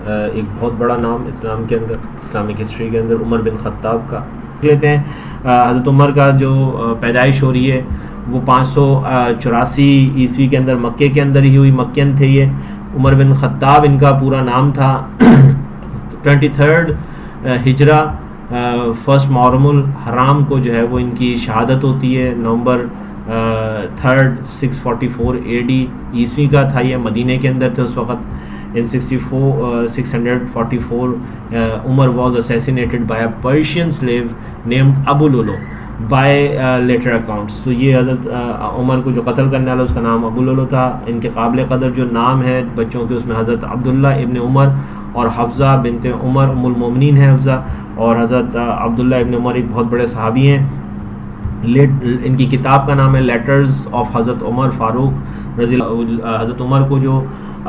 ایک بہت بڑا نام اسلام کے اندر، اسلامک ہسٹری کے اندر، عمر بن خطاب کا لیتے ہیں۔ حضرت عمر کا جو پیدائش ہو رہی ہے وہ 584 عیسوی کے اندر مکے کے اندر ہی ہوئی، مکین تھے یہ۔ عمر بن خطاب ان کا پورا نام تھا۔ 23 ہجرہ فرسٹ محرم الحرام کو جو ہے وہ ان کی شہادت ہوتی ہے، نومبر 3 644 AD عیسوی کا تھا یہ، مدینہ کے اندر تھے اس وقت۔ In 644 Umar was assassinated by a Persian slave named Abu Lulu by later accounts۔ تو یہ حضرت عمر کو جو قتل کرنے والا اس کا نام ابو لولو تھا۔ ان کے قابل قدر جو نام ہے بچوں کے اس میں حضرت عبداللہ ابن عمر اور حفظہ بنت عمر ام المومنین ہے حفظہ، اور حضرت عبداللہ ابن عمر ایک بہت بڑے صحابی ہیں۔ ان کی کتاب کا نام ہے لیٹرز آف حضرت عمر فاروق رضی اللہ۔ حضرت عمر کو جو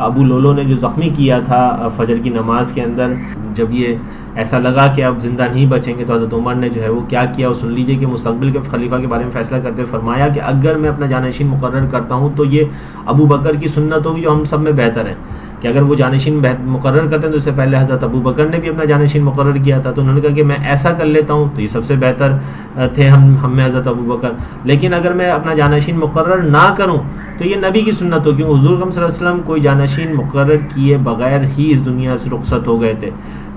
ابو لولو نے جو زخمی کیا تھا فجر کی نماز کے اندر، جب یہ ایسا لگا کہ اب زندہ نہیں بچیں گے تو حضرت عمر نے جو ہے وہ کیا کیا، وہ سن لیجئے کہ مستقبل کے خلیفہ کے بارے میں فیصلہ کرتے ہوئے فرمایا کہ اگر میں اپنا جانشین مقرر کرتا ہوں تو یہ ابو بکر کی سنت ہوگی جو ہم سب میں بہتر ہے، کہ اگر وہ جانشین مقرر کرتے ہیں تو اس سے پہلے حضرت ابو بکر نے بھی اپنا جانشین مقرر کیا تھا، تو انہوں نے کہا کہ میں ایسا کر لیتا ہوں تو یہ سب سے بہتر تھے ہم میں حضرت ابو بکر، لیکن اگر میں اپنا جانشین مقرر نہ کروں تو یہ نبی کی سنت ہو، کیونکہ حضور صلی اللہ علیہ وسلم کوئی جانشین مقرر کیے بغیر ہی اس دنیا سے رخصت ہو گئے تھے۔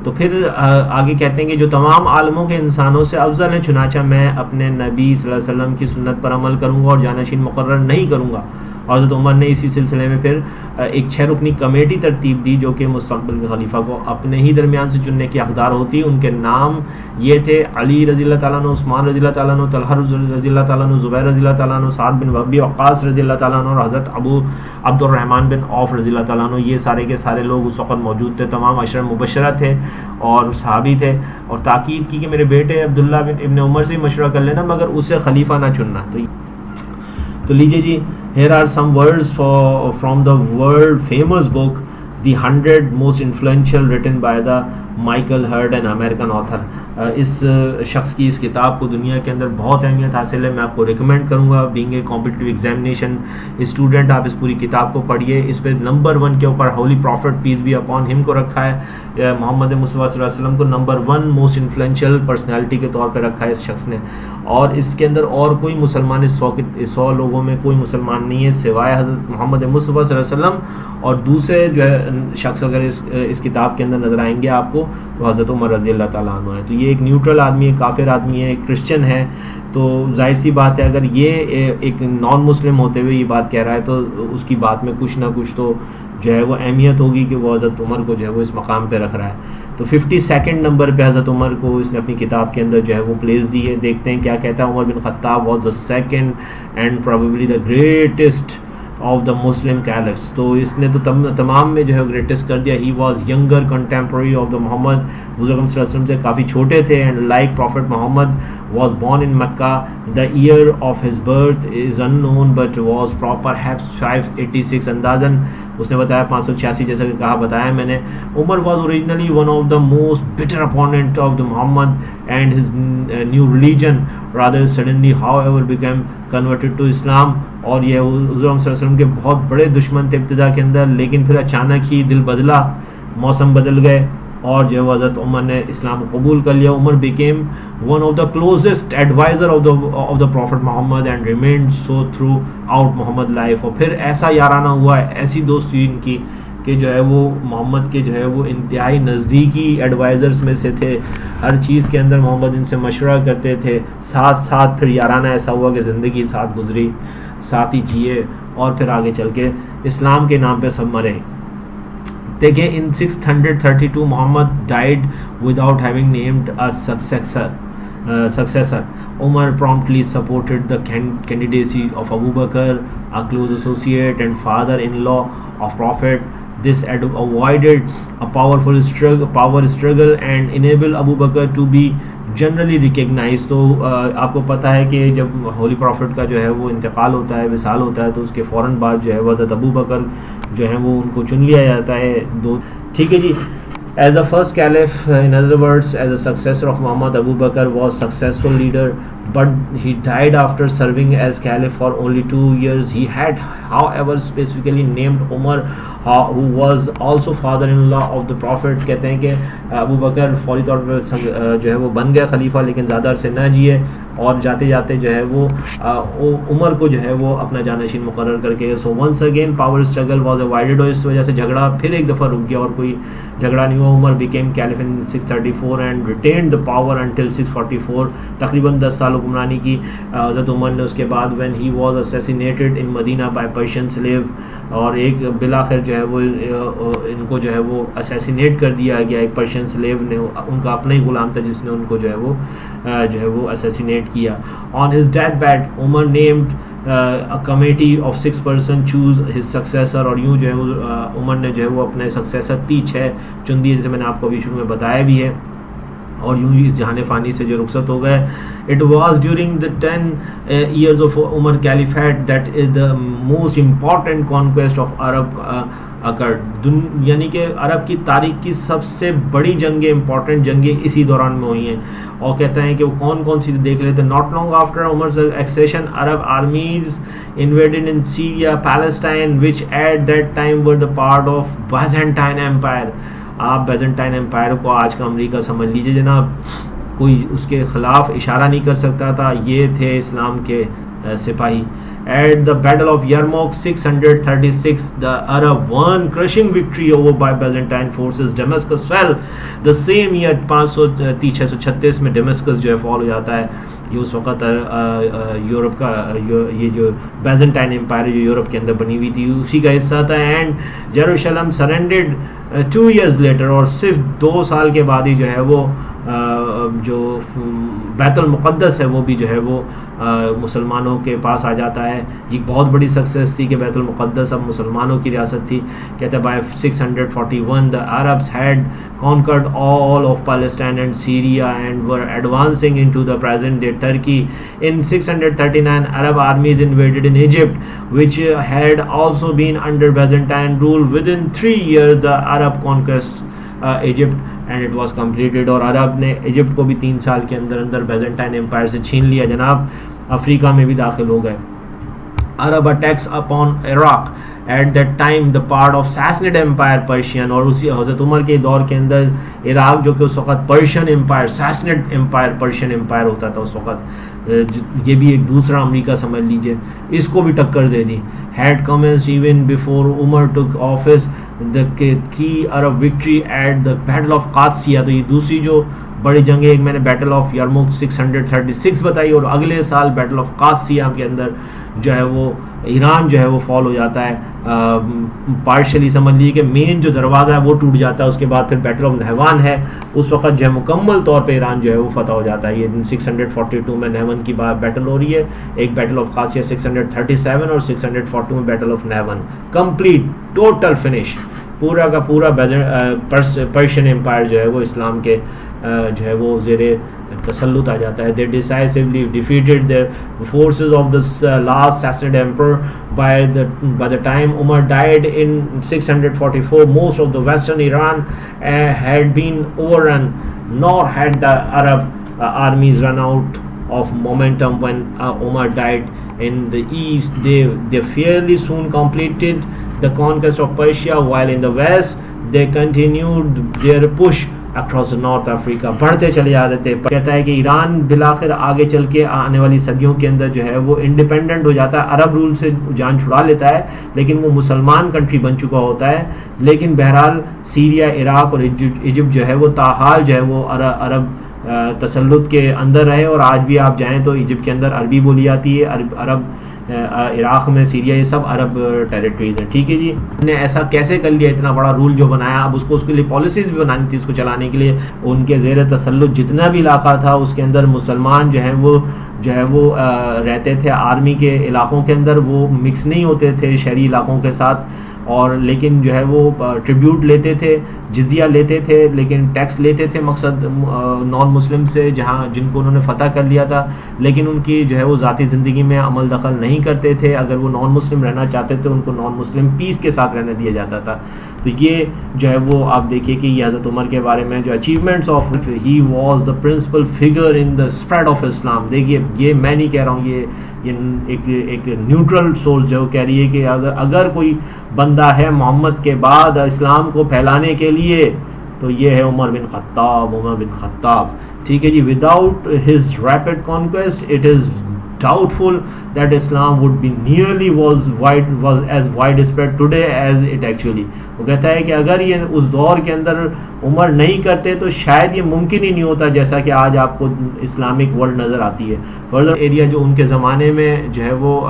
تو پھر آگے کہتے ہیں کہ جو تمام عالموں کے انسانوں سے افضل ہیں، چنانچہ میں اپنے نبی صلی اللہ علیہ وسلم کی سنت پر عمل کروں گا اور جانشین مقرر نہیں کروں گا۔ اور حضرت عمر نے اسی سلسلے میں پھر ایک 6 رکنی کمیٹی ترتیب دی جو کہ مستقبل کے خلیفہ کو اپنے ہی درمیان سے چننے کی حقدار ہوتی۔ ان کے نام یہ تھے: علی رضی اللہ تعالیٰ عنہ، عثمان رضی اللہ تعالیٰ عنہ، طلحہ رضی اللہ تعالیٰ عنہ، زبیر رضی اللہ تعالیٰ عنہ، سعد بن ابی وقاص رضی اللہ تعالیٰ عنہ، اور حضرت ابو عبد الرحمن بن عوف رضی اللہ تعالیٰ عنہ۔ یہ سارے کے سارے لوگ اس وقت موجود تھے، تمام عشرہ مبشرہ تھے اور صحابی تھے، اور تاکید کی کہ میرے بیٹے عبداللہ ابن عمر سے مشورہ کر لینا مگر اسے خلیفہ نہ چننا۔ تو لیجیے جی، here are some words from the world famous book The 100 Most Influential written by the Michael Hart an American author. اس شخص کی اس کتاب کو دنیا کے اندر بہت اہمیت حاصل ہے، میں آپ کو ریکمینڈ کروں گا being a competitive examination student, آپ اس پوری کتاب کو پڑھیے۔ اس پہ نمبر 1 کے اوپر holy prophet peace be upon ہم کو رکھا ہے، محمد مصطفیٰ صلی اللہ علیہ وسلم کو نمبر 1 موسٹ انفلوئنشیل پرسنالٹی کے طور پہ رکھا ہے اس شخص نے، اور اس کے اندر اور کوئی مسلمان اس 100 لوگوں میں کوئی مسلمان نہیں ہے سوائے حضرت محمد مصطفیٰ صلی اللہ علیہ وسلم، اور دوسرے جو ہے شخص اگر اس کتاب کے اندر نظر آئیں گے آپ کو تو حضرت عمر رضی اللہ تعالیٰ عنہ ہے۔ تو یہ ایک نیوٹرل آدمی ہے، کافر آدمی ہے، ایک کرسچن ہے، تو ظاہر سی بات ہے اگر یہ ایک نان مسلم ہوتے ہوئے یہ بات کہہ رہا ہے تو اس کی بات میں کچھ نہ کچھ تو جو ہے وہ اہمیت ہوگی کہ وہ حضرت عمر کو جو ہے وہ اس مقام پہ رکھ رہا ہے۔ تو 52 نمبر پہ حضرت عمر کو اس نے اپنی کتاب کے اندر جو ہے وہ پلیس دی ہے۔ دیکھتے ہیں کیا کہتا ہے۔ عمر بن خطاب was the second and probably the greatest of the Muslim caliphs, تو اس نے تو تمام میں جو ہے گریٹسٹ کر دیا۔ He was younger contemporary of the Muhammad, حضور صلی اللہ علیہ وسلم سے کافی چھوٹے تھے، and like Prophet Muhammad was born in Mecca, the year of his birth is unknown but was perhaps 586 اندازاً اس نے بتایا 586 جیسا کہ کہا بتایا میں نے۔ Umar was originally one of the most bitter opponent of the Muhammad and his new religion rather suddenly how ever became converted to اسلام، اور یہ حضور صلی اللہ علیہ وسلم کے بہت بڑے دشمن تھے ابتدا کے اندر، لیکن پھر اچانک ہی دل بدلا، موسم بدل گئے اور جو ہے حضرت عمر نے اسلام قبول کر لیا۔ Umar became one of the closest adviser of the Prophet Muhammad and remained so throughout Muhammad life, اور پھر ایسا یارانہ ہوا ہے، ایسی دوستی ان کی کہ جو ہے وہ محمد کے جو ہے وہ انتہائی نزدیکی ایڈوائزرز میں سے تھے، ہر چیز کے اندر محمد ان سے مشورہ کرتے تھے، ساتھ پھر یارانہ ایسا ہوا کہ زندگی ساتھ گزری، ساتھ ہی جیے، اور پھر آگے چل کے اسلام کے نام پہ سب مرے۔ دیکھیں in 632 Muhammad died without having named a successor. Umar promptly supported the candidacy of Abu Bakr, a close associate and father-in-law of Prophet. This avoided a power struggle and enabled Abu Bakr to be generally recognise. تو آپ کو پتہ ہے کہ جب holy prophet کا جو ہے وہ انتقال ہوتا ہے، وصال ہوتا ہے، تو اس کے فوراً بعد جو ہے حضرت ابو بکر جو ہے وہ ان کو چن لیا جاتا ہے ٹھیک ہے جی۔ As the first caliph, in other words, as a successor of Muhammad, Abu Bakr was successful leader, but he died after serving as caliph for only 2 years. He had, however, specifically named Umar, who was also father-in-law of the Prophet. کہتے ہیں کہ ابو بکر فوری طور پر جو ہے وہ بن گیا خلیفہ لیکن زیادہ عرصے نہ جیے, اور جاتے جاتے جو ہے وہ عمر کو جو ہے وہ اپنا جانشین مقرر کر کے. So once again power struggle was avoided, اور اس وجہ سے جھگڑا پھر ایک دفعہ رک گیا اور کوئی جھگڑا نہیں ہوا. Umar became caliph in 634 and retained the power until 644. تقریباً 10 سال حکمرانی کی حضرت عمر نے. اس کے بعد when he was assassinated in Medina by Persian slave, اور ایک بلاخر جو ہے وہ ان کو جو ہے وہ اسیسینیٹ کر دیا گیا ایک پرشین سلیو نے, ان کا اپنا ہی غلام تھا جس نے ان کو جو ہے وہ اسیسینیٹ کیا. On his death bed Umar named a committee of 6 person choose his successor, اور یوں جو ہے وہ عمر نے جو ہے وہ اپنے سکسیسر 6 چن دیے, جیسے میں نے آپ کو ابھی شروع میں بتایا بھی ہے, اور یوں ہی اس جہان فانی سے جو رخصت ہو گئے. It was during the 10 years of Umar Caliphate that is the most important conquest of Arab occurred. یعنی کہ عرب کی تاریخ کی سب سے بڑی جنگیں, امپورٹنٹ جنگیں اسی دوران میں ہوئی ہیں. اور کہتے ہیں کہ وہ کون کون سی دیکھ لیتے ہیں. Not long after Umar's accession, Arab armies invaded in Syria, Palestine, which at that time were the part of Byzantine Empire. آپ بیزنٹائن امپائر کو آج کا امریکہ سمجھ لیجئے جناب, کوئی اس کے خلاف اشارہ نہیں کر سکتا تھا. یہ تھے اسلام کے سپاہی. At the Battle of Yarmouk 636, the Arab won crushing victory over by Byzantine forces. Damascus fell the same year. 636 میں ڈیمسکس جو ہے فال ہو جاتا ہے. یہ اس وقت یورپ کا یہ جو بیزنٹائن امپائر جو یورپ کے اندر بنی ہوئی تھی اسی کا حصہ تھا. And Jerusalem surrendered 2 years later, اور صرف 2 سال کے بعد ہی جو ہے وہ جو بیت المقدس ہے وہ بھی جو ہے وہ مسلمانوں کے پاس آ جاتا ہے. یہ بہت بڑی سکسیس تھی کہ بیت المقدس اب مسلمانوں کی ریاست تھی. کہتے ہیں by 641 the Arabs had conquered all of Palestine and Syria and were advancing into the present day Turkey. In 639 Arab armies invaded in Egypt, which had also been under Byzantine rule. Within 3 years the Arab conquest Egypt and it was completed. اور عرب نے Egypt کو بھی 3 سال کے اندر اندر Byzantine umpire سے چھین لیا جناب. افریقہ میں بھی داخل ہو گئے. Arab attacks upon Iraq at that time the part of Sassanid empire Persian, اور اسی حضرت عمر کے دور کے اندر عراق جو کہ اس وقت Persian empire, Sassanid empire, Persian empire ہوتا تھا اس وقت, یہ بھی ایک دوسرا امریکہ سمجھ لیجئے, اس کو بھی ٹکر دے دی. had commenced even before Umar took office. the key Arab victory at the Battle of Qadisiyah. تو یہ دوسری جو بڑی جنگ ہے, ایک میں نے بیٹل آف یرموک 636 بتائی, اور اگلے سال بیٹل آف قادسیہ کے اندر جو ہے وہ ایران جو ہے وہ فال ہو جاتا ہے. پارشلی سمجھ لیجیے کہ مین جو دروازہ ہے وہ ٹوٹ جاتا ہے. اس کے بعد پھر بیٹل آف نہوان ہے, اس وقت جو ہے مکمل طور پہ ایران جو ہے وہ فتح ہو جاتا ہے. یہ 642 میں نہوان کی بیٹل ہو رہی ہے. ایک بیٹل آف قادسیہ 637 اور 642 میں battle of Nahavand. Complete total finish, پورا کا پورا پرشین امپائر جو ہے وہ اسلام کے جو ہے وہ زیر تسلط آ جاتا ہے. They decisively defeated the forces of the last Sassanid emperor. By the time Umar died in 644, most of the western Iran had been overrun, nor had the Arab armies run out of momentum when Umar died. In the east, they fairly soon completed the conquest of Persia, while in the west they continued their push across North Africa, بڑھتے چلے جا رہے تھے. کہتا ہے کہ ایران بلاخر آگے چل کے آنے والی صدیوں کے اندر جو ہے وہ انڈیپینڈنٹ ہو جاتا ہے, عرب رول سے جان چھڑا لیتا ہے, لیکن وہ مسلمان کنٹری بن چکا ہوتا ہے. لیکن بہرحال سیریا, عراق اور ایجپٹ جو ہے وہ تاحال جو ہے وہ عرب تسلط کے اندر رہے, اور آج بھی آپ جائیں تو ایجپٹ کے اندر عربی بولی جاتی ہے, عرب عراق میں سیریا, یہ سب عرب ٹیریٹریز ہیں. ٹھیک ہے جی, نے ایسا کیسے کر لیا, اتنا بڑا رول جو بنایا, اب اس کے لیے پالیسیز بھی بنانی تھی اس کو چلانے کے لیے. ان کے زیر تسلط جتنا بھی علاقہ تھا اس کے اندر مسلمان جو ہے وہ رہتے تھے. آرمی کے علاقوں کے اندر وہ مکس نہیں ہوتے تھے شہری علاقوں کے ساتھ, اور لیکن جو ہے وہ ٹریبیوٹ لیتے تھے, جزیہ لیتے تھے, لیکن ٹیکس لیتے تھے مقصد نان مسلم سے جن کو انہوں نے فتح کر لیا تھا, لیکن ان کی جو ہے وہ ذاتی زندگی میں عمل دخل نہیں کرتے تھے. اگر وہ نان مسلم رہنا چاہتے تھے ان کو نان مسلم پیس کے ساتھ رہنے دیا جاتا تھا. تو یہ جو ہے وہ آپ دیکھیے کہ یہ حضرت عمر کے بارے میں جو achievements of, he was the principal figure in the spread of Islam. دیکھیے یہ میں نہیں کہہ رہا ہوں, یہ ایک نیوٹرل سورس جو کہہ رہی ہے کہ اگر کوئی بندہ ہے محمد کے بعد اسلام کو پھیلانے کے لیے تو یہ ہے عمر بن خطاب. ٹھیک ہے جی. Without his rapid conquest it is doubtful that Islam would be nearly was as widespread today as it actually. وہ کہتا ہے کہ اگر یہ اس دور کے اندر عمر نہیں کرتے تو شاید یہ ممکن ہی نہیں ہوتا جیسا کہ آج آپ کو اسلامک ورلڈ نظر آتی ہے. فردر ایریا جو ان کے زمانے میں جو ہے وہ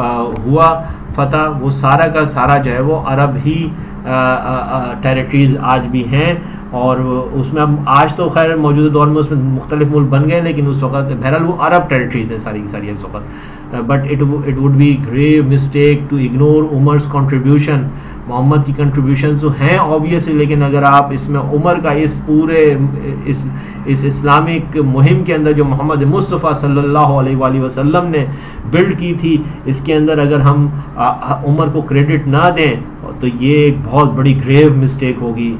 ہوا فتح, وہ سارا کا سارا جو ہے وہ عرب ہی ٹیریٹریز آج بھی ہیں, اور اس میں اب آج تو خیر موجودہ دور میں اس میں مختلف ملک بن گئے, لیکن اس وقت بہرحال وہ عرب ٹیریٹریز ہیں ساری کی ساری اس وقت. But it would be grave mistake to ignore Umar's contribution. Muhammad کی کنٹریبیوشن تو ہیں آبویسلی, لیکن اگر آپ اس میں عمر کا اس پورے اس اسلامک مہم کے اندر جو محمد مصطفیٰ صلی اللہ علیہ وآلہ وسلم نے بلڈ کی تھی, اس کے اندر اگر ہم عمر کو کریڈٹ نہ دیں تو یہ ایک بہت بڑی گریو مسٹیک ہوگی.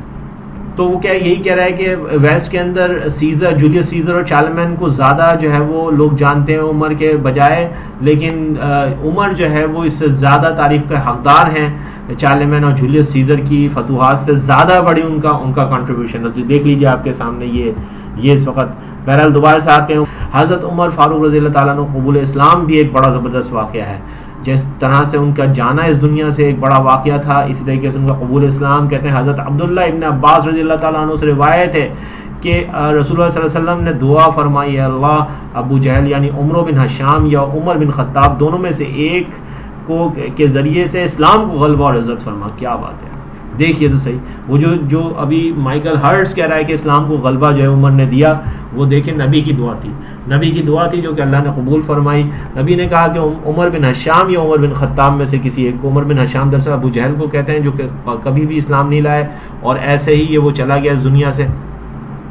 تو وہ کیا یہی کہہ رہا ہے کہ ویسٹ کے اندر سیزر, جولیس سیزر اور چارلمین کو زیادہ جو ہے وہ لوگ جانتے ہیں عمر کے بجائے, لیکن عمر جو ہے وہ اس سے زیادہ تعریف کا حقدار ہیں. چارلمین اور جولیس سیزر کی فتوحات سے زیادہ بڑی ان کا کنٹریبیوشن ہے. تو دیکھ لیجیے آپ کے سامنے یہ اس وقت. بہرحال دوبارہ سے آتے ہیں, حضرت عمر فاروق رضی اللہ تعالیٰ عنہ قبول اسلام بھی ایک بڑا زبردست واقعہ ہے. جس طرح سے ان کا جانا اس دنیا سے ایک بڑا واقعہ تھا, اسی طریقے سے ان کا قبول اسلام. کہتے ہیں حضرت عبداللہ ابن عباس رضی اللہ تعالیٰ عنہ سے روایت ہے کہ رسول اللہ صلی اللہ علیہ وسلم نے دعا فرمائی, اللہ ابو جہل یعنی عمرو بن ہشام یا عمر بن خطاب دونوں میں سے ایک کو کے ذریعے سے اسلام کو غلبہ اور عزت فرما. کیا بات ہے, دیکھیے تو صحیح. وہ جو ابھی مائیکل ہرٹس کہہ رہا ہے کہ اسلام کو غلبہ جو ہے عمر نے دیا, وہ دیکھیں نبی کی دعا تھی جو کہ اللہ نے قبول فرمائی. نبی نے کہا کہ عمر بن ہشام یا عمر بن خطاب میں سے کسی ایک کو, عمر بن ہشام دراصل ابو جہل کو کہتے ہیں جو کہ کبھی بھی اسلام نہیں لائے اور ایسے ہی یہ وہ چلا گیا اس دنیا سے.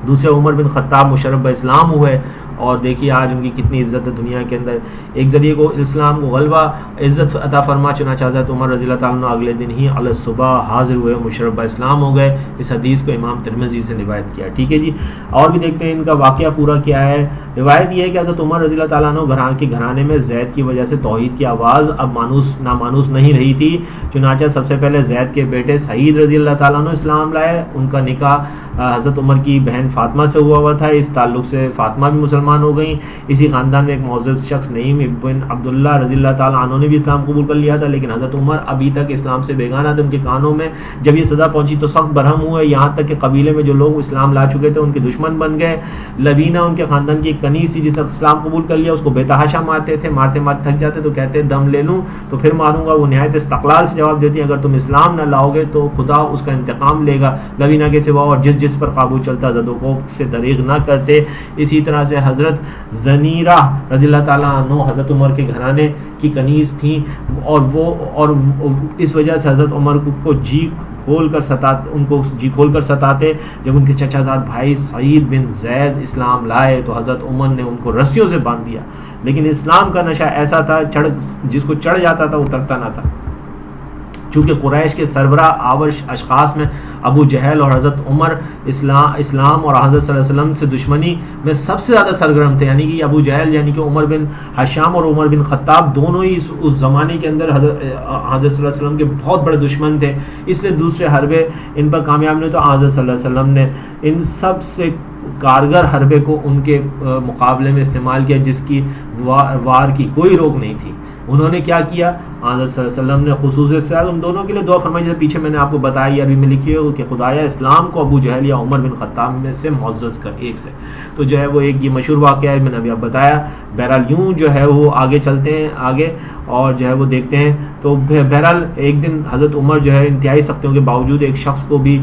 دوسرے عمر بن خطاب مشرف اسلام ہوئے, اور دیکھیے آج ان کی کتنی عزت ہے دنیا کے اندر. ایک ذریعے کو اسلام کو غلبہ عزت عطا فرما, چنانچہ حضرت عمر رضی اللہ تعالیٰ عنہ اگلے دن ہی علیہ صبح حاضر ہوئے, مشرف اسلام ہو گئے. اس حدیث کو امام ترمذی سے روایت کیا. ٹھیک ہے جی. اور بھی دیکھتے ہیں ان کا واقعہ پورا کیا ہے. روایت یہ ہے کہ حضرت عمر رضی اللہ تعالیٰ عنہ کے گھرانے میں زید کی وجہ سے توحید کی آواز اب نامانوس نہیں رہی تھی. چنانچہ سب سے پہلے زید کے بیٹے سعید رضی اللہ تعالیٰ عنہ اسلام لائے. ان کا نکاح حضرت عمر کی بہن فاطمہ سے ہوا تھا. اس تعلق سے فاطمہ بھی مسلمان ہو گئیں. اسی خاندان میں ایک معزز شخص نعیم ابن عبداللہ رضی اللہ تعالیٰ عنہ نے بھی اسلام قبول کر لیا تھا, لیکن حضرت عمر ابھی تک اسلام سے بیگانہ تھے. ان کے کانوں میں جب یہ صدا پہنچی تو سخت برہم ہوئے, یہاں تک کہ قبیلے میں جو لوگ اسلام لا چکے تھے ان کے دشمن بن گئے. لبینہ ان کے خاندان کی ایک کنیز تھی جس نے اسلام قبول کر لیا, اس کو بے تحاشا مارتے تھے. مارتے تھک جاتے تو کہتے دم لے لوں تو پھر ماروں گا. وہ نہایت استقلال سے جواب دیتی اگر تم اسلام نہ لاؤ گے تو خدا اس کا انتقام لے گا. لبینہ کے سوا اور جس پر قابو چلتا زد و کوف سے دریغ نہ کرتے. اسی طرح سے حضرت زنیرہ رضی اللہ تعالیٰ عنہ حضرت عمر کے گھرانے کی کنیز تھیں, اور اس وجہ سے حضرت عمر کو جی کھول کر ستاتے. جب ان کے چچا زاد بھائی سعید بن زید اسلام لائے تو حضرت عمر نے ان کو رسیوں سے باندھ دیا, لیکن اسلام کا نشہ ایسا تھا جس کو چڑھ جاتا تھا وہ اترتا نہ تھا. چونکہ قریش کے سربراہ آور اشخاص میں ابو جہل اور حضرت عمر اسلام اور حضرت صلی اللہ علیہ وسلم سے دشمنی میں سب سے زیادہ سرگرم تھے. یعنی کہ ابو جہل یعنی کہ عمر بن ہشام اور عمر بن خطاب دونوں ہی اس زمانے کے اندر حضرت صلی اللہ علیہ وسلم کے بہت بڑے دشمن تھے. اس لیے دوسرے حربے ان پر کامیاب نہیں, تو حضرت صلی اللہ علیہ وسلم نے ان سب سے کارگر حربے کو ان کے مقابلے میں استعمال کیا جس کی وار کی کوئی روک نہیں تھی. انہوں نے کیا کیا, حضرت صلی اللہ علیہ وسلم نے خصوصی سے ان دونوں کے لیے دعا فرمائی, جیسے پیچھے میں نے آپ کو بتایا عربی میں لکھی ہے کہ خدایا اسلام کو ابو جہل یا عمر بن خطاب میں سے معزز کر, ایک سے. تو جو ہے وہ ایک یہ مشہور واقعہ ہے, میں نے ابھی آپ بتایا. بہرحال یوں جو ہے وہ آگے چلتے ہیں آگے اور جو ہے وہ دیکھتے ہیں. تو بہرحال ایک دن حضرت عمر جو ہے انتہائی سختیوں کے باوجود ایک شخص کو بھی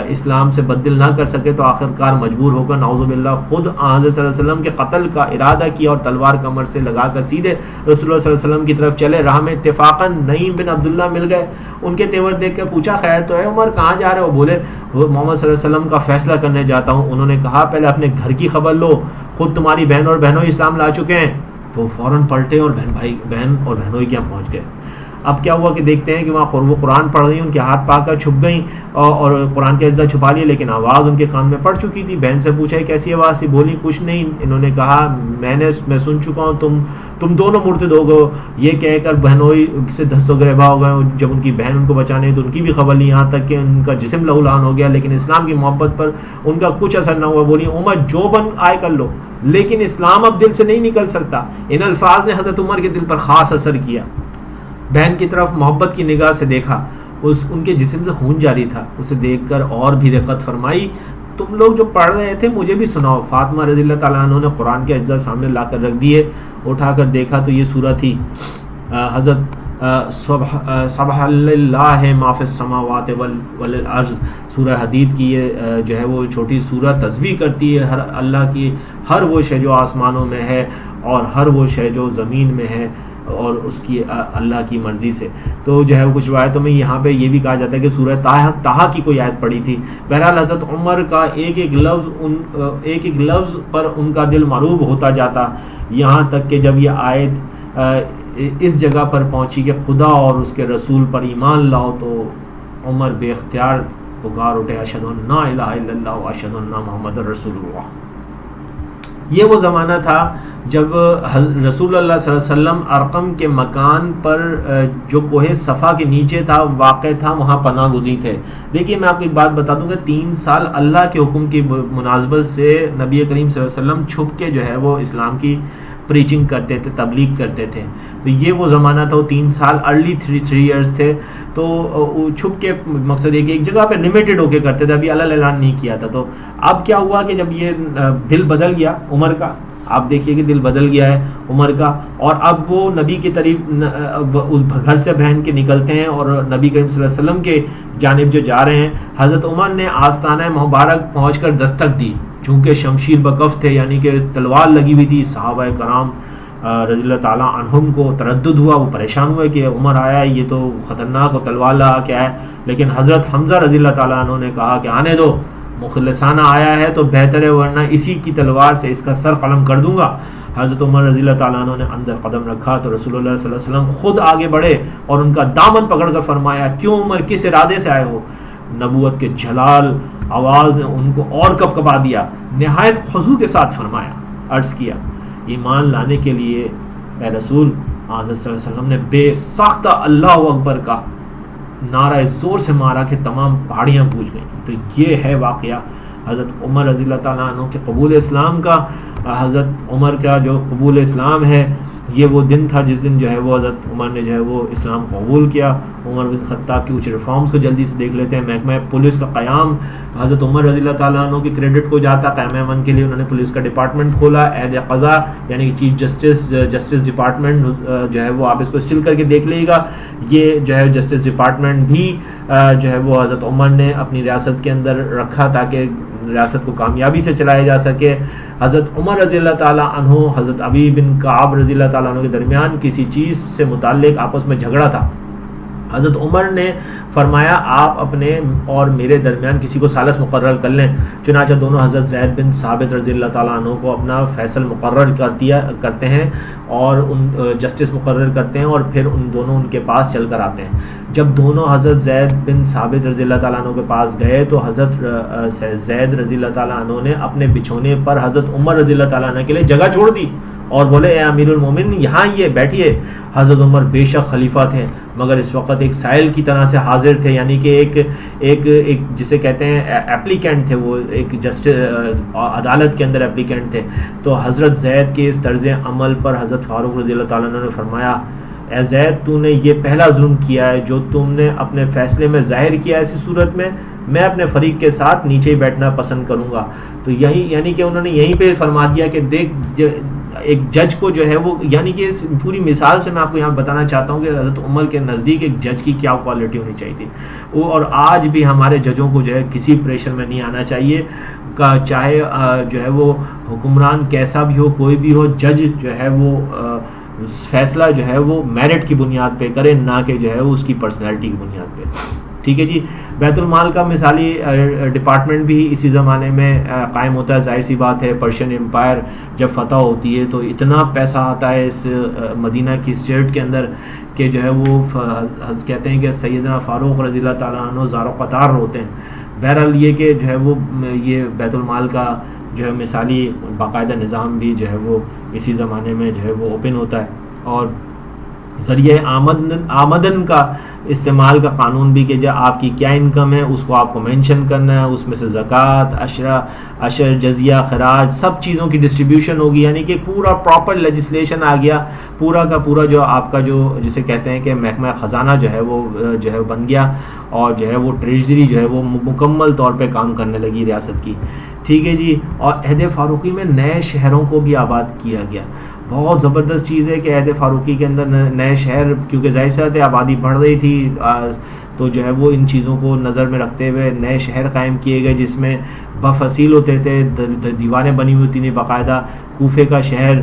اسلام سے بدل نہ کر سکے, تو آخرکار مجبور ہو کر نعوذ باللہ خود حضرت صلی اللہ علیہ وسلم کے قتل کا ارادہ کیا اور تلوار کمر سے لگا کر سیدھے رسول اللہ صلی اللہ علیہ وسلم کی طرف چلے. راہ ہمیں اتفاقاً نعیم بن عبداللہ مل گئے. ان کے تیور دیکھ کے پوچھا خیر تو ہے عمر, کہاں جا رہے ہو؟ بولے وہ محمد صلی اللہ علیہ وسلم کا فیصلہ کرنے جاتا ہوں. انہوں نے کہا پہلے اپنے گھر کی خبر لو, خود تمہاری بہن اور بہنوئی اسلام لا چکے ہیں. تو فوراً پلٹے اور بہن اور بہنوئی کے یہاں پہنچ گئے. اب کیا ہوا کہ دیکھتے ہیں کہ وہاں وہ قرآن پڑھ رہی, ان کے ہاتھ پا کر چھپ گئیں اور قرآن کے اجزا چھپا لیے, لیکن آواز ان کے کان میں پڑ چکی تھی. بہن سے پوچھا کیسی آواز تھی؟ بولی کچھ نہیں. انہوں نے کہا میں سن چکا ہوں تم دونوں مرتد ہو گئے. یہ کہہ کر بہنوئی سے دست و گریباں ہو گئے. جب ان کی بہن ان کو بچانے تو ان کی بھی خبر لی, یہاں تک کہ ان کا جسم لہولان ہو گیا, لیکن اسلام کی محبت پر ان کا کچھ اثر نہ ہوا. بولی عمر جو بن آئے کر لو, لیکن اسلام اب دل سے نہیں نکل سکتا. ان الفاظ نے حضرت عمر کے دل پر خاص اثر کیا. بہن کی طرف محبت کی نگاہ سے دیکھا, ان کے جسم سے خون جاری تھا. اسے دیکھ کر اور بھی رقت فرمائی, تم لوگ جو پڑھ رہے تھے مجھے بھی سناؤ. فاطمہ رضی اللہ تعالیٰ عنہ نے قرآن کے اجزاء سامنے لا کر رکھ دیے. اٹھا کر دیکھا تو یہ سورہ تھی حضرت سبح للہ ما فی السماوات والارض, سورہ حدید کی یہ جو ہے وہ چھوٹی سورہ تسبیح کرتی ہے اللہ کی ہر وہ شے جو آسمانوں میں ہے اور ہر وہ شے جو زمین میں ہے, اور اس کی اللہ کی مرضی سے. تو جو ہے وہ کچھ روایتوں میں یہاں پہ یہ بھی کہا جاتا ہے کہ سورہ طٰہٰ کی کوئی آیت پڑھی تھی. بہرحال حضرت عمر کا ایک ایک لفظ پر ان کا دل معروب ہوتا جاتا, یہاں تک کہ جب یہ آیت اس جگہ پر پہنچی کہ خدا اور اس کے رسول پر ایمان لاؤ, تو عمر بے اختیار پکار اٹھے اشہد ان لا الہ الا اللہ واشہد ان محمد رسول اللہ. یہ وہ زمانہ تھا جب رسول اللہ صلی اللہ علیہ وسلم ارقم کے مکان پر جو کوہ صفا کے نیچے تھا واقع تھا, وہاں پناہ گزین تھے. دیکھیے میں آپ کو ایک بات بتا دوں کہ 3 سال اللہ کے حکم کی مناسبت سے نبی کریم صلی اللہ علیہ وسلم چھپ کے جو ہے وہ اسلام کی پریچنگ کرتے تھے, تبلیغ کرتے تھے. تو یہ وہ زمانہ تھا, وہ 3 سال ارلی 3 ایئرس تھے. تو چھپ کے مقصد یہ کہ ایک جگہ پہ لمیٹڈ ہو کے کرتے تھے, ابھی اعلان نہیں کیا تھا. تو اب کیا ہوا کہ جب یہ دل بدل گیا عمر کا, آپ دیکھیے کہ دل بدل گیا ہے عمر کا, اور اب وہ نبی کی طرف اس گھر سے بہن کے نکلتے ہیں اور نبی کریم صلی اللہ علیہ وسلم کے جانب جو جا رہے ہیں. حضرت عمر نے آستانہ مبارک پہنچ کر دستک دی, چونکہ شمشیر بکف تھے یعنی کہ تلوار لگی ہوئی تھی. صحابہ کرام رضی اللہ تعالیٰ عنہم کو تردد ہوا, وہ پریشان ہوئے کہ عمر آیا ہے, یہ تو خطرناک, و تلوار لگا کیا ہے. لیکن حضرت حمزہ رضی اللہ تعالیٰ عنہ نے کہا کہ آنے دو, مخلصانہ آیا ہے تو بہتر ہے, ورنہ اسی کی تلوار سے اس کا سر قلم کر دوں گا. حضرت عمر رضی اللہ تعالیٰ عنہ نے اندر قدم رکھا تو رسول اللہ صلی اللہ علیہ وسلم خود آگے بڑھے اور ان کا دامن پکڑ کر فرمایا, کیوں عمر, کس ارادے سے آئے ہو؟ نبوت کے جلال آواز نے ان کو اور کپکپا دیا. نہایت خضوع کے ساتھ فرمایا, عرض کیا, ایمان لانے کے لیے اے رسول. حضرت صلی اللہ علیہ وسلم نے بے ساختہ اللہ اکبر کا نعرہ زور سے مارا کہ تمام پہاڑیاں گونج گئیں. تو یہ ہے واقعہ حضرت عمر رضی اللہ تعالیٰ عنہ کے قبول اسلام کا. حضرت عمر کا جو قبول اسلام ہے یہ وہ دن تھا جس دن جو ہے وہ حضرت عمر نے جو ہے وہ اسلام قبول کیا. عمر بن خطاب کی کچھ ریفارمز کو جلدی سے دیکھ لیتے ہیں. محکمہ پولیس کا قیام حضرت عمر رضی اللہ تعالیٰ عنہ کی کریڈٹ کو جاتا. قیام امن کے لیے انہوں نے پولیس کا ڈپارٹمنٹ کھولا. عہد قضا یعنی کہ چیف جسٹس ڈپارٹمنٹ جو ہے وہ آپ اس کو اسٹل کر کے دیکھ لئے گا, یہ جو ہے جسٹس ڈپارٹمنٹ بھی جو ہے وہ حضرت عمر نے اپنی ریاست کے اندر رکھا تاکہ ریاست کو کامیابی سے چلایا جا سکے. حضرت عمر رضی اللہ تعالیٰ عنہ حضرت ابی بن کعب رضی اللہ تعالیٰ عنہ کے درمیان کسی چیز سے متعلق آپس میں جھگڑا تھا. حضرت عمر نے فرمایا آپ اپنے اور میرے درمیان کسی کو ثالث مقرر کر لیں. چنانچہ دونوں حضرت زید بن ثابت رضی اللہ تعالیٰ عنہ کو اپنا فیصل مقرر کرتے ہیں اور ان جسٹس مقرر کرتے ہیں, اور پھر ان دونوں ان کے پاس چل کر آتے ہیں. جب دونوں حضرت زید بن ثابت رضی اللہ تعالیٰ عنہ کے پاس گئے تو حضرت زید رضی اللہ تعالیٰ عنہ نے اپنے بچھونے پر حضرت عمر رضی اللہ تعالیٰ عنہ کے لیے جگہ چھوڑ دی اور بولے اے امیر المومنین یہاں یہ بیٹھیے. حضرت عمر بے شک خلیفہ تھے مگر اس وقت ایک سائل کی طرح سے حاضر تھے, یعنی کہ ایک جسے کہتے ہیں اپلیکینٹ تھے, وہ ایک جسٹس عدالت کے اندر اپلیکینٹ تھے. تو حضرت زید کے اس طرز عمل پر حضرت فاروق رضی اللہ تعالیٰ عنہ نے فرمایا اے زید تو نے یہ پہلا ظلم کیا ہے جو تم نے اپنے فیصلے میں ظاہر کیا. ایسی صورت میں اپنے فریق کے ساتھ نیچے ہی بیٹھنا پسند کروں گا. تو یہی یعنی کہ انہوں نے یہیں پہ فرما دیا کہ دیکھ ایک جج کو جو ہے وہ, یعنی کہ اس پوری مثال سے میں آپ کو یہاں بتانا چاہتا ہوں کہ حضرت عمر کے نزدیک ایک جج کی کیا کوالٹی ہونی چاہیے تھی. وہ اور آج بھی ہمارے ججوں کو جو ہے کسی پریشر میں نہیں آنا چاہیے, چاہے جو ہے وہ حکمران کیسا بھی ہو, کوئی بھی ہو, جج جو ہے وہ فیصلہ جو ہے وہ میرٹ کی بنیاد پہ کریں، نہ کہ جو ہے اس کی پرسنالٹی کی بنیاد پہ. ٹھیک ہے جی. بیت المال کا مثالی ڈپارٹمنٹ بھی اسی زمانے میں قائم ہوتا ہے. ظاہر سی بات ہے پرشین امپائر جب فتح ہوتی ہے تو اتنا پیسہ آتا ہے اس مدینہ کی اسٹیٹ کے اندر کہ جو ہے وہ کہتے ہیں کہ سیدنا فاروق رضی اللہ تعالیٰ عنہ زار و قطار ہوتے ہیں. بہرحال یہ کہ جو ہے وہ یہ بیت المال کا جو ہے مثالی باقاعدہ نظام بھی جو ہے وہ اسی زمانے میں جو ہے وہ اوپن ہوتا ہے. اور ذریعہ آمدن کا استعمال کا قانون بھی کہ جب آپ کی کیا انکم ہے اس کو آپ کو مینشن کرنا ہے، اس میں سے زکوٰۃ، عشر، جزیہ، خراج، سب چیزوں کی ڈسٹریبیوشن ہوگی. یعنی کہ پورا پراپر لیجسلیشن آ گیا، پورا کا پورا جو آپ کا جو جسے کہتے ہیں کہ محکمہ خزانہ جو ہے وہ بن گیا، اور جو ہے وہ ٹریجری جو ہے وہ مکمل طور پہ کام کرنے لگی ریاست کی. ٹھیک ہے جی. اور عہد فاروقی میں نئے شہروں کو بھی آباد کیا گیا. بہت زبردست چیز ہے کہ عہد فاروقی کے اندر نئے شہر، کیونکہ ظاہر سی بات ہے آبادی بڑھ رہی تھی، تو جو ہے وہ ان چیزوں کو نظر میں رکھتے ہوئے نئے شہر قائم کیے گئے جس میں بفصیل ہوتے تھے، دیواریں بنی ہوئی تھیں باقاعدہ. کوفے کا شہر،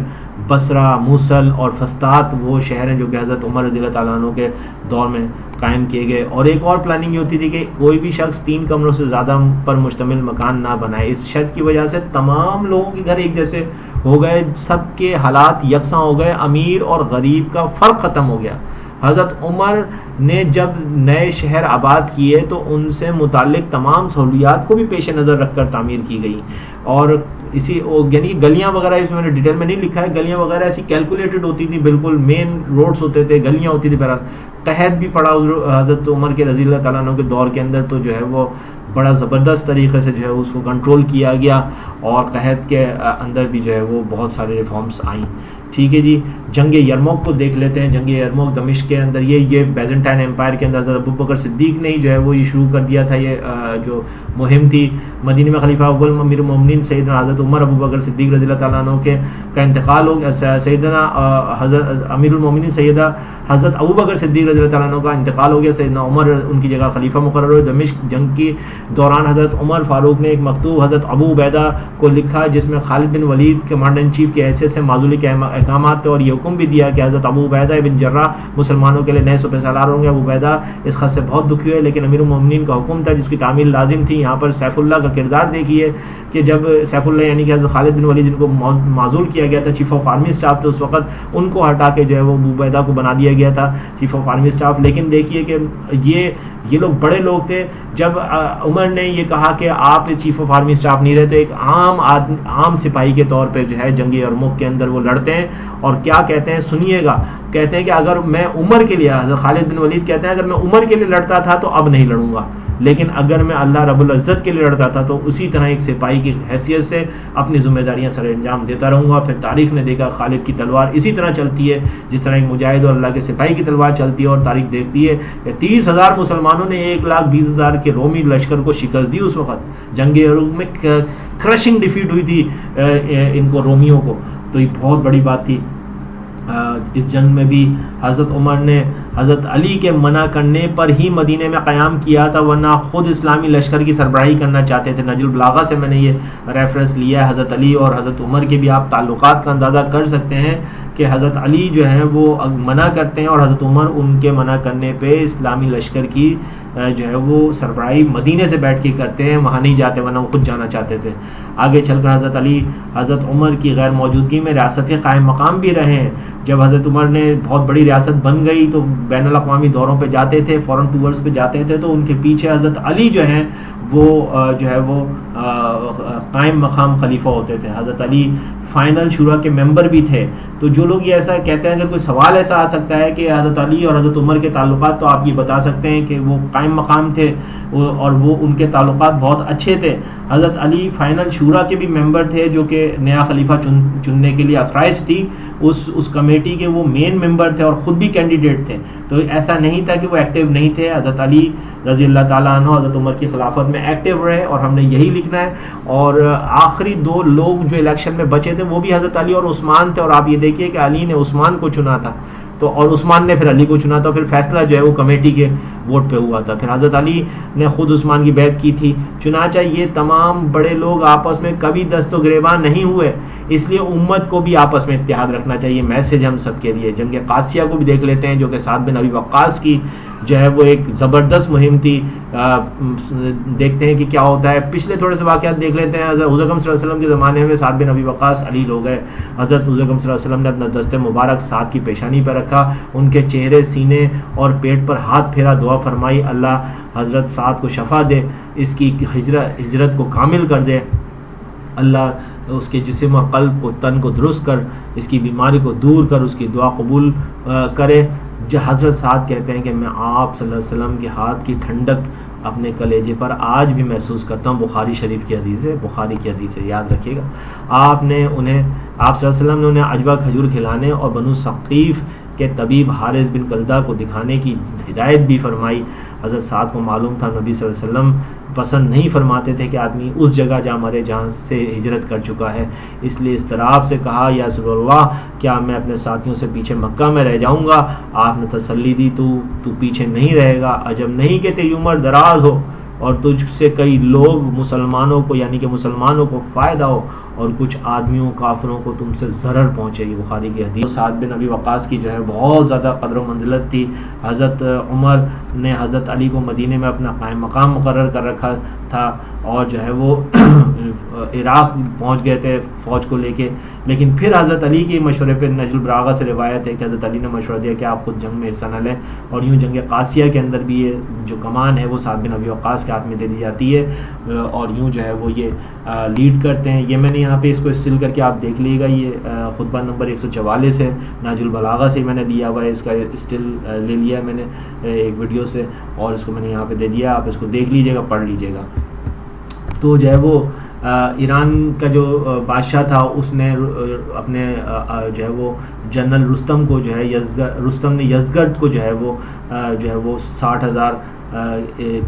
بصرہ، موصل اور فسطاط وہ شہر ہیں جو کہ حضرت عمر رضی اللہ تعالیٰ عنہ کے دور میں قائم کیے گئے. اور ایک اور پلاننگ یہ ہوتی تھی کہ کوئی بھی شخص 3 کمروں سے زیادہ پر مشتمل مکان نہ بنائے. اس شرط کی وجہ سے تمام لوگوں کے گھر ایک جیسے ہو گئے، سب کے حالات یکساں ہو گئے، امیر اور غریب کا فرق ختم ہو گیا. حضرت عمر نے جب نئے شہر آباد کیے تو ان سے متعلق تمام سہولیات کو بھی پیش نظر رکھ کر تعمیر کی گئی. اور اسی یعنی گلیاں وغیرہ اس میں نے ڈیٹیل میں نہیں لکھا ہے، گلیاں وغیرہ ایسی کیلکولیٹڈ ہوتی تھی، بالکل مین روڈز ہوتے تھے، گلیاں ہوتی تھی. بہرحال قحط بھی پڑا حضرت عمر کے رضی اللہ تعالیٰ عنہ کے دور کے اندر، تو جو ہے وہ بڑا زبردست طریقے سے جو ہے اس کو کنٹرول کیا گیا، اور قحط کے اندر بھی جو ہے وہ بہت سارے ریفارمز آئیں. ٹھیک ہے جی. جنگ یرموک کو دیکھ لیتے ہیں. جنگ یرموک دمشق کے اندر یہ بیزنٹائن امپائر کے اندر حضرت ابوبکر صدیق نے ہی جو ہے وہ یہ شروع کر دیا تھا. یہ جو مہم تھی مدینہ میں خلیفہ اول امیر المومنین سیدنا حضرت عمر ابوبکر صدیق رضی اللہ تعالیٰ عنہ کا انتقال ہو گیا. سیدنا حضرت امیر المومنین سیدہ حضرت ابوبکر صدیق رضی اللہ تعالیٰ عنہ کا انتقال ہو گیا. سیدنا عمر ان کی جگہ خلیفہ مقرر ہوئے. دمشق جنگ کی دوران حضرت عمر فاروق نے ایک مکتوب حضرت ابو عبیدہ کو لکھا جس میں خالد بن ولید کمانڈر ان چیف کی حیثیت سے معزولی کے احکامات تھے، اور یہ حکم بھی دیا کہ حضرت ابو عبیدہ بن جراح مسلمانوں کے لیے نئے صوبے سالار ہوں گے. ابو عبیدہ اس خط سے بہت دکھی ہوئے، لیکن امیر المومنین کا حکم تھا جس کی تعمیل لازم تھی. یہاں پر سیف اللہ کا کردار دیکھیے کہ جب سیف اللہ یعنی کہ حضرت خالد بن ولید جن کو معزول کیا گیا تھا، چیف آف آرمی اسٹاف تھے اس وقت، ان کو ہٹا کے جو ہے وہ ابو عبیدہ کو بنا دیا گیا تھا چیف آف آرمی اسٹاف. لیکن دیکھیے کہ یہ لوگ بڑے لوگ تھے. جب عمر نے یہ کہا کہ آپ چیف آف آرمی اسٹاف نہیں رہے تو ایک عام سپاہی کے طور پہ جو ہے جنگ یرموک کے اندر وہ لڑتے ہیں. اور کیا کہتے ہیں سنیے گا، کہتے ہیں کہ اگر میں عمر کے لیے، حضرت خالد بن ولید کہتے ہیں اگر میں عمر کے لیے لڑتا تھا تو اب نہیں لڑوں گا، لیکن اگر میں اللہ رب العزت کے لیے لڑتا تھا تو اسی طرح ایک سپاہی کی حیثیت سے اپنی ذمہ داریاں سر انجام دیتا رہوں گا. پھر تاریخ نے دیکھا خالد کی تلوار اسی طرح چلتی ہے جس طرح ایک مجاہد اور اللہ کے سپاہی کی تلوار چلتی ہے. اور تاریخ دیکھتی ہے کہ 30,000 مسلمانوں نے 1,20,000 کے رومی لشکر کو شکست دی. اس وقت جنگ یرموک میں کرشنگ ڈیفیٹ ہوئی تھی ان کو، رومیوں کو. تو یہ بہت بڑی بات تھی. اس جنگ میں بھی حضرت عمر نے حضرت علی کے منع کرنے پر ہی مدینے میں قیام کیا تھا، ورنہ خود اسلامی لشکر کی سربراہی کرنا چاہتے تھے. نجل البلاغہ سے میں نے یہ ریفرنس لیا ہے. حضرت علی اور حضرت عمر کے بھی آپ تعلقات کا اندازہ کر سکتے ہیں کہ حضرت علی جو ہیں وہ منع کرتے ہیں اور حضرت عمر ان کے منع کرنے پہ اسلامی لشکر کی جو ہے وہ سربراہی مدینے سے بیٹھ کے کرتے ہیں، وہاں نہیں جاتے ورنہ وہ خود جانا چاہتے تھے. آگے چل کر حضرت علی حضرت عمر کی غیر موجودگی میں ریاستیں قائم مقام بھی رہے ہیں. جب حضرت عمر نے بہت بڑی ریاست بن گئی تو بین الاقوامی دوروں پہ جاتے تھے، فورن ٹورز پہ جاتے تھے، تو ان کے پیچھے حضرت علی جو ہیں وہ جو ہے وہ قائم مقام خلیفہ ہوتے تھے. حضرت علی فائنل شورا کے ممبر بھی تھے. تو جو لوگ یہ ایسا کہتے ہیں کہ کوئی سوال ایسا آ سکتا ہے کہ حضرت علی اور حضرت عمر کے تعلقات، تو آپ یہ بتا سکتے ہیں کہ وہ قائم مقام تھے اور وہ ان کے تعلقات بہت اچھے تھے. حضرت علی فائنل شورا کے بھی ممبر تھے جو کہ نیا خلیفہ چننے کے لیے اتھرائز تھی، اس کمیٹی کے وہ مین ممبر تھے اور خود بھی کینڈیڈیٹ تھے. تو ایسا نہیں تھا کہ وہ ایکٹیو نہیں تھے. حضرت علی رضی اللہ تعالیٰ عنہ حضرت عمر کی خلافت میں ایکٹیو رہے اور ہم نے یہی لکھنا ہے. اور آخری 2 لوگ جو الیکشن میں بچے تھے وہ بھی حضرت علی اور عثمان تھے. اور آپ یہ دیکھیے کہ علی نے عثمان کو چنا تھا تو اور عثمان نے پھر علی کو چنا تھا. پھر فیصلہ جو ہے وہ کمیٹی کے ووٹ پہ ہوا تھا. پھر حضرت علی نے خود عثمان کی بیعت کی تھی. چنانچہ یہ تمام بڑے لوگ آپس میں کبھی دست و گریباں نہیں ہوئے. اس لیے امت کو بھی آپس میں اتحاد رکھنا چاہیے، میسج ہم سب کے لیے۔ جنگ قادسیہ کو بھی دیکھ لیتے ہیں جو کہ سعد بن ابی وقاص کی جو ہے وہ ایک زبردست مہم تھی۔ دیکھتے ہیں کہ کیا ہوتا ہے، پچھلے تھوڑے سے واقعات دیکھ لیتے ہیں۔ حضور اکرم صلی اللہ علیہ وسلم کے زمانے میں سعد بن ابی وقاص علیل ہو گئے، حضرت حضور اکرم صلی اللہ علیہ وسلم نے اپنا دست مبارک سعد کی پیشانی پر رکھا، ان کے چہرے، سینے اور پیٹ پر ہاتھ پھیرا، دعا فرمائی اللہ حضرت سعد کو شفا دے، اس کی ہجرت کو کامل کر دے، اللہ اس کے جسم اور قلب کو، تن کو درست کر، اس کی بیماری کو دور کر، اس کی دعا قبول کرے۔ حضرت سعد کہتے ہیں کہ میں آپ صلی اللہ علیہ وسلم کے ہاتھ کی ٹھنڈک اپنے کلیجے پر آج بھی محسوس کرتا ہوں۔ بخاری شریف کی حدیث ہے، بخاری کی حدیث ہے، یاد رکھیے گا۔ آپ صلی اللہ علیہ وسلم نے انہیں عجوہ کھجور کھلانے اور بنو ثقیف کے طبیب حارث بن کلدہ کو دکھانے کی ہدایت بھی فرمائی۔ حضرت سعد کو معلوم تھا نبی صلی اللہ علیہ وسلم پسند نہیں فرماتے تھے کہ آدمی اس جگہ جہاں ہمارے جہاں سے ہجرت کر چکا ہے، اس لیے اضطراب سے کہا یا رسول اللہ کیا میں اپنے ساتھیوں سے پیچھے مکہ میں رہ جاؤں گا؟ آپ نے تسلی دی تو پیچھے نہیں رہے گا، عجب نہیں کہ تیری عمر دراز ہو اور تجھ سے کئی لوگ مسلمانوں کو یعنی کہ مسلمانوں کو فائدہ ہو اور کچھ آدمیوں کافروں کو تم سے ضرر پہنچے۔ یہ بخاری کی حدیث۔ سعد بن ابی وقاص کی جو ہے بہت زیادہ قدر و منزلت تھی۔ حضرت عمر نے حضرت علی کو مدینے میں اپنا قائم مقام مقرر کر رکھا تھا اور جو ہے وہ عراق پہنچ گئے تھے فوج کو لے کے، لیکن پھر حضرت علی کے مشورے پہ نجل البلاغہ سے روایت ہے کہ حضرت علی نے مشورہ دیا کہ آپ خود جنگ میں حصہ نہ لیں، اور یوں جنگ قادسیہ کے اندر بھی یہ جو کمان ہے وہ سعد بن ابی وقاص کے ہاتھ میں دے دی جاتی ہے اور یوں جو ہے وہ یہ لیڈ کرتے ہیں۔ یہ میں نے یہاں پہ اس کو اسٹل کر کے آپ دیکھ لیے گا، یہ خطبہ نمبر 144 ہے، ناجل البلاغہ سے میں نے لیا ہوا ہے، اس کا اسٹل لے لیا ہے میں نے ایک ویڈیو سے اور اس کو میں نے یہاں پہ دے دیا، آپ اس کو دیکھ لیجئے گا، پڑھ لیجئے گا۔ تو جو ہے وہ ایران کا جو بادشاہ تھا اس نے اپنے جو ہے وہ جنرل رستم کو جو ہے رستم نے یزگرد کو جو ہے وہ 60,000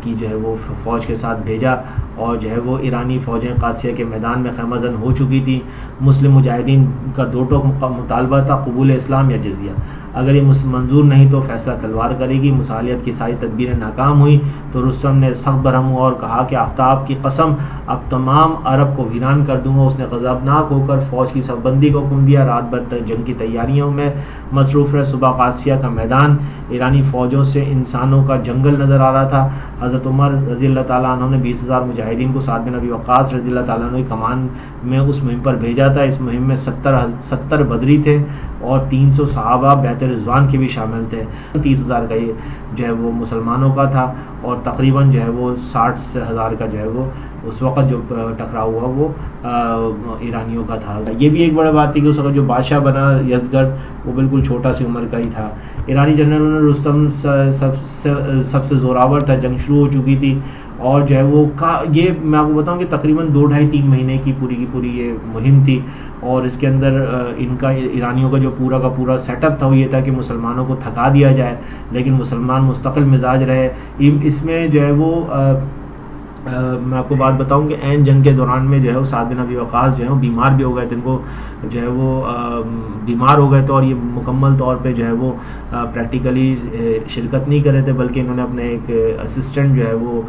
کی جو ہے وہ فوج کے ساتھ بھیجا اور جو ہے وہ ایرانی فوجیں قادسیہ کے میدان میں خیمہ زن ہو چکی تھیں۔ مسلم مجاہدین کا دو ٹوک مطالبہ تھا، قبول اسلام یا جزیہ۔ اگر یہ منظور نہیں تو فیصلہ تلوار کرے گی۔ مصالحت کی ساری تدبیریں ناکام ہوئیں تو رستم نے سخت برہم ہوا اور کہا کہ آفتاب کی قسم اب تمام عرب کو ویران کر دوں گا۔ اس نے غضبناک ہو کر فوج کی صف بندی کو حکم دیا، رات بھر جنگ کی تیاریوں میں مصروف رہے۔ صبح قادسیہ کا میدان ایرانی فوجوں سے انسانوں کا جنگل نظر آ رہا تھا۔ حضرت عمر رضی اللہ تعالیٰ عنہ نے 20,000 مجاہدین کو سعد بن ابی وقاص رضی اللہ تعالیٰ عنہ کی کمان میں اس مہم پر بھیجا تھا۔ اس مہم میں 70 بدری تھے اور 300 صحابہ بیعت رضوان کے بھی شامل تھے۔ 30,000 کا یہ جو ہے وہ مسلمانوں کا تھا اور تقریباً جو ہے وہ 60,000 کا جو ہے وہ اس وقت جو ٹکراؤ ہوا وہ ایرانیوں کا تھا۔ یہ بھی ایک بڑا بات تھی کہ اس وقت جو بادشاہ بنا یزگرد وہ بالکل چھوٹا سی عمر کا ہی تھا۔ ایرانی جنرلوں نے رستم سب سے زوراور تھا، جنگ شروع ہو چکی تھی اور جو ہے وہ یہ میں آپ کو بتاؤں کہ تقریباً 2-2.5-3 مہینے کی پوری یہ مہم تھی اور اس کے اندر ان کا ایرانیوں کا جو پورا کا پورا سیٹ اپ تھا وہ یہ تھا کہ مسلمانوں کو تھکا دیا جائے، لیکن مسلمان مستقل مزاج رہے۔ اس میں جو ہے وہ میں آپ کو بات بتاؤں کہ عین جنگ کے دوران میں جو ہے وہ سعد بن ابی وقاص جو ہے وہ بیمار بھی ہو گئے تھے، ان کو جو ہے وہ بیمار ہو گئے تھے اور یہ مکمل طور پہ جو ہے وہ پریکٹیکلی شرکت نہیں کر رہے تھے، بلکہ انہوں نے اپنے ایک اسسٹنٹ جو ہے وہ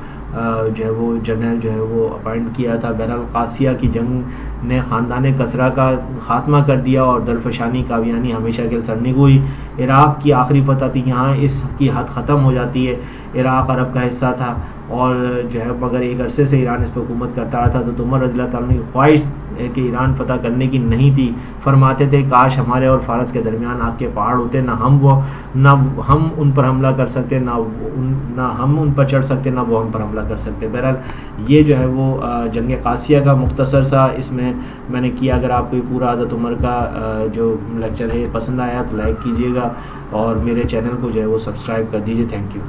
جنرل جو ہے وہ اپائنٹ کیا تھا۔ بہرحال قادسیہ کی جنگ نے خاندان کسریٰ کا خاتمہ کر دیا اور درفشانی قادیانی ہمیشہ کے سرنگو ہوئی۔ عراق کی آخری فتح تھی، یہاں اس کی حد ختم ہو جاتی ہے۔ عراق عرب کا حصہ تھا اور جو ہے مگر ایک عرصے سے ایران اس پہ حکومت کرتا رہا تھا۔ تو عمر رضی اللہ تعالیٰ کی خواہش ہے کہ ایران فتح کرنے کی نہیں تھی، فرماتے تھے کاش ہمارے اور فارس کے درمیان آگ کے پہاڑ ہوتے، نہ ہم ان پر حملہ کر سکتے، نہ ہم ان پر چڑھ سکتے، نہ وہ ہم پر حملہ کر سکتے۔ بہرحال یہ جو ہے وہ جنگ قادسیہ کا مختصر سا اس میں نے کیا۔ اگر آپ کو پورا حضرت عمر کا جو لیکچر ہے پسند آیا تو لائک کیجیے گا اور میرے چینل کو جو ہے وہ سبسکرائب کر دیجیے۔ Thank you.